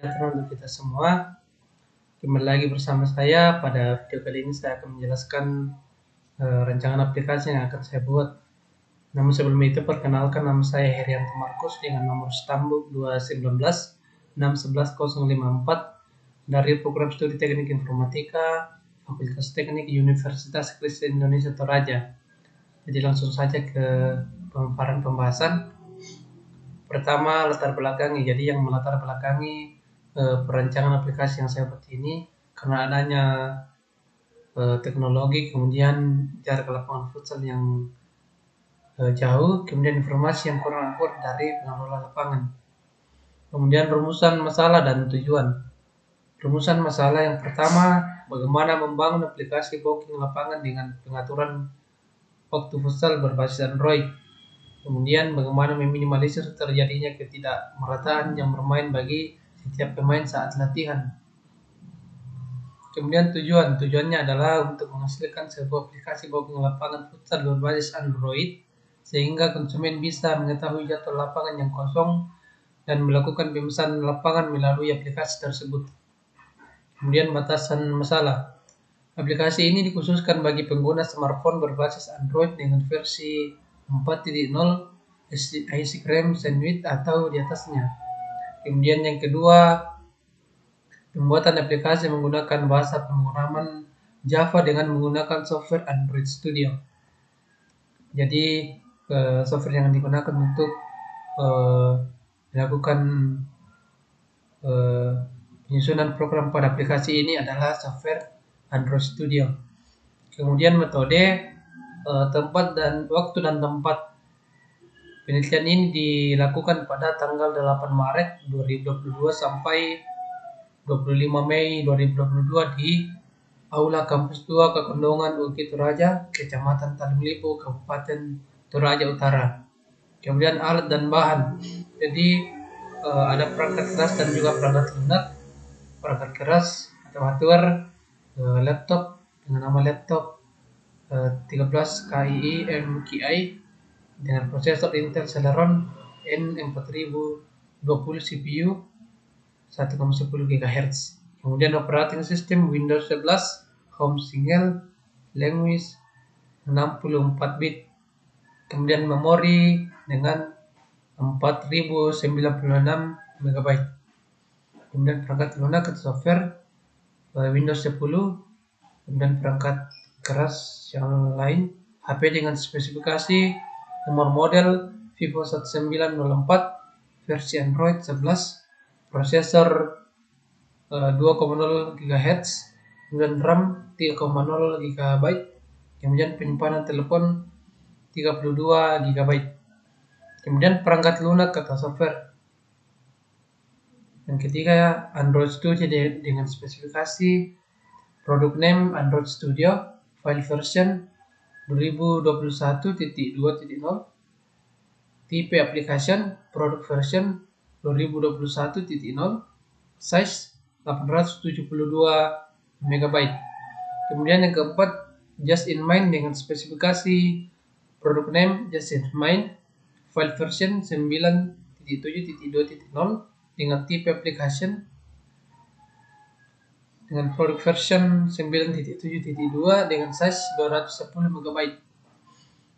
Sejahtera untuk kita semua. Kembali lagi bersama saya. Pada video kali ini saya akan menjelaskan rancangan aplikasi yang akan saya buat. Namun sebelum itu perkenalkan, nama saya Herianto Markus dengan nomor stambuk 219 611054 dari program studi Teknik Informatika Fakultas Teknik Universitas Kristen Indonesia Toraja. Jadi langsung saja ke pemaparan pembahasan. Pertama, latar belakangi. Jadi yang melatar belakangi perancangan aplikasi yang saya buat ini karena adanya teknologi, kemudian jarak ke lapangan futsal yang jauh, kemudian informasi yang kurang akurat dari pengelola lapangan. Kemudian rumusan masalah dan tujuan. Rumusan masalah yang pertama, bagaimana membangun aplikasi booking lapangan dengan pengaturan waktu futsal berbasis Android. Kemudian bagaimana meminimalisir terjadinya ketidakmerataan jam bermain bagi setiap pemain saat latihan. Kemudian tujuannya adalah untuk menghasilkan sebuah aplikasi booking lapangan futsal berbasis Android sehingga konsumen bisa mengetahui jadwal lapangan yang kosong dan melakukan pemesanan lapangan melalui aplikasi tersebut. Kemudian batasan masalah. Aplikasi ini dikhususkan bagi pengguna smartphone berbasis Android dengan versi 4.0 Ice Cream Sandwich atau di atasnya. Kemudian yang kedua, pembuatan aplikasi menggunakan bahasa pemrograman Java dengan menggunakan software Android Studio. Jadi software yang digunakan untuk melakukan penyusunan program pada aplikasi ini adalah software Android Studio. Kemudian metode, tempat dan waktu dan tempat. Penelitian ini dilakukan pada tanggal 8 Maret 2022 sampai 25 Mei 2022 di Aula Kampus 2 Kekondongan Bukit Toraja, Kecamatan Tanjung Lipo, Kabupaten Toraja Utara. Kemudian alat dan bahan. Jadi ada perangkat keras dan juga perangkat lunak. Perangkat keras atau hardware, laptop dengan nama laptop 13 KII MKI dengan prosesor Intel Celeron N4020 CPU 1,10 GHz. Kemudian operating system Windows 11 Home Single Language 64 bit. Kemudian memori dengan 4096 MB. Kemudian perangkat lunak atau software Windows 10. Kemudian perangkat keras yang lain HP dengan spesifikasi nomor model Vivo 1904 versi Android 11, prosesor 2,0 GHz, kemudian RAM 3,0 GB, kemudian penyimpanan telepon 32 GB. Kemudian perangkat lunak atau software. Yang ketiga, Android Studio dengan spesifikasi product name Android Studio, file version 2021.2.0, tipe application product version 2021.0, size 872 MB. Kemudian yang keempat, Just in Mind dengan spesifikasi product name Just in Mind, file version 9.7.2.0 dengan tipe application dengan product version 9.7.2 dengan size 210 MB.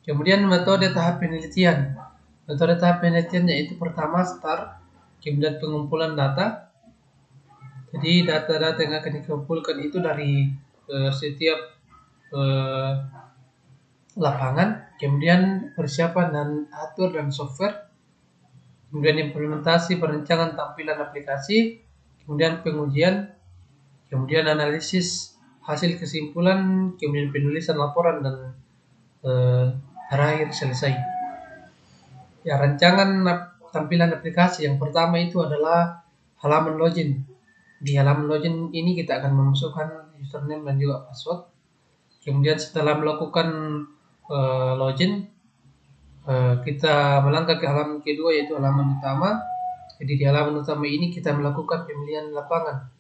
Kemudian metode tahap penelitian. Metode tahap penelitian yaitu pertama start, kemudian pengumpulan data. Jadi data-data yang akan dikumpulkan itu dari setiap lapangan, kemudian persiapan dan atur dan software, kemudian implementasi perencanaan tampilan aplikasi, kemudian pengujian, kemudian analisis hasil kesimpulan, kemudian penulisan laporan dan terakhir selesai. Ya, rancangan tampilan aplikasi yang pertama itu adalah halaman login. Di halaman login ini kita akan memasukkan username dan juga password. Kemudian setelah melakukan login, kita melangkah ke halaman kedua yaitu halaman utama. Jadi di halaman utama ini kita melakukan pemilihan lapangan.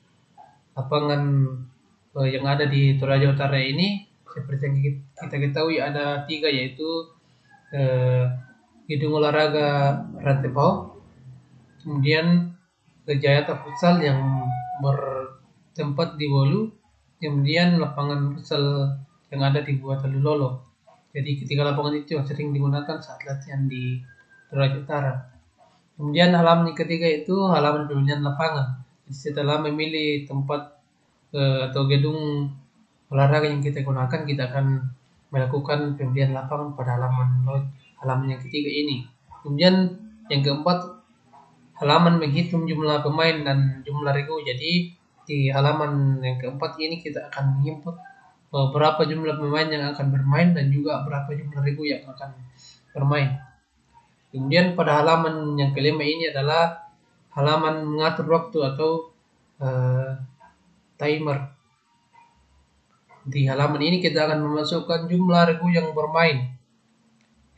Lapangan yang ada di Toraja Utara ini seperti yang kita ketahui ada 3 yaitu Gedung Olahraga Rantepao, kemudian Gajayata Futsal yang bertempat di Wolu, kemudian lapangan futsal yang ada di Buah Talulolo. Jadi ketiga lapangan itu yang sering digunakan saat latihan di Toraja Utara. Kemudian halaman yang ketiga itu halaman pemilihan lapangan. Jadi setelah memilih tempat atau gedung olahraga yang kita gunakan, kita akan melakukan pemilihan lapangan pada halaman yang ketiga ini. Kemudian yang keempat, halaman menghitung jumlah pemain dan jumlah regu. Jadi di halaman yang keempat ini kita akan menginput berapa jumlah pemain yang akan bermain dan juga berapa jumlah regu yang akan bermain. Kemudian pada halaman yang kelima ini adalah halaman mengatur waktu atau timer. Di halaman ini kita akan memasukkan jumlah regu yang bermain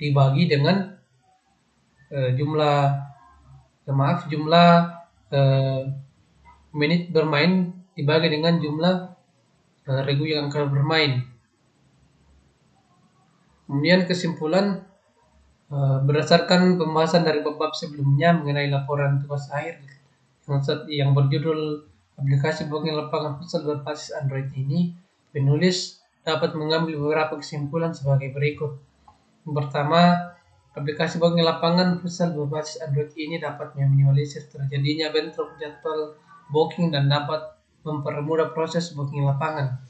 dibagi dengan jumlah menit bermain dibagi dengan jumlah regu yang akan bermain. Kemudian kesimpulan, berdasarkan pembahasan dari bab sebelumnya mengenai laporan tugas akhir yang berjudul aplikasi booking lapangan futsal berbasis Android ini, penulis dapat mengambil beberapa kesimpulan sebagai berikut. Yang pertama, aplikasi booking lapangan futsal berbasis Android ini dapat meminimalisir terjadinya bentrok jadwal booking dan dapat mempermudah proses booking lapangan.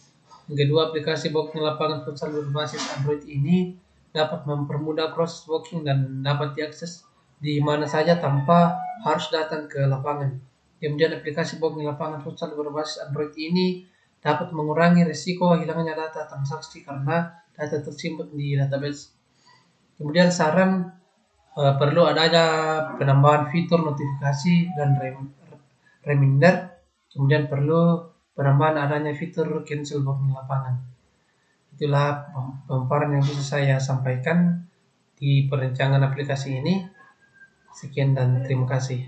Yang kedua, aplikasi booking lapangan futsal berbasis Android ini dapat mempermudah proses booking dan dapat diakses di mana saja tanpa harus datang ke lapangan. Kemudian aplikasi booking lapangan futsal berbasis Android ini dapat mengurangi risiko hilangnya data transaksi karena data tersimpan di database. Kemudian saran, perlu adanya penambahan fitur notifikasi dan reminder. Kemudian perlu penambahan adanya fitur cancel booking lapangan. Itulah pemaparan yang bisa saya sampaikan di perancangan aplikasi ini. Sekian dan terima kasih.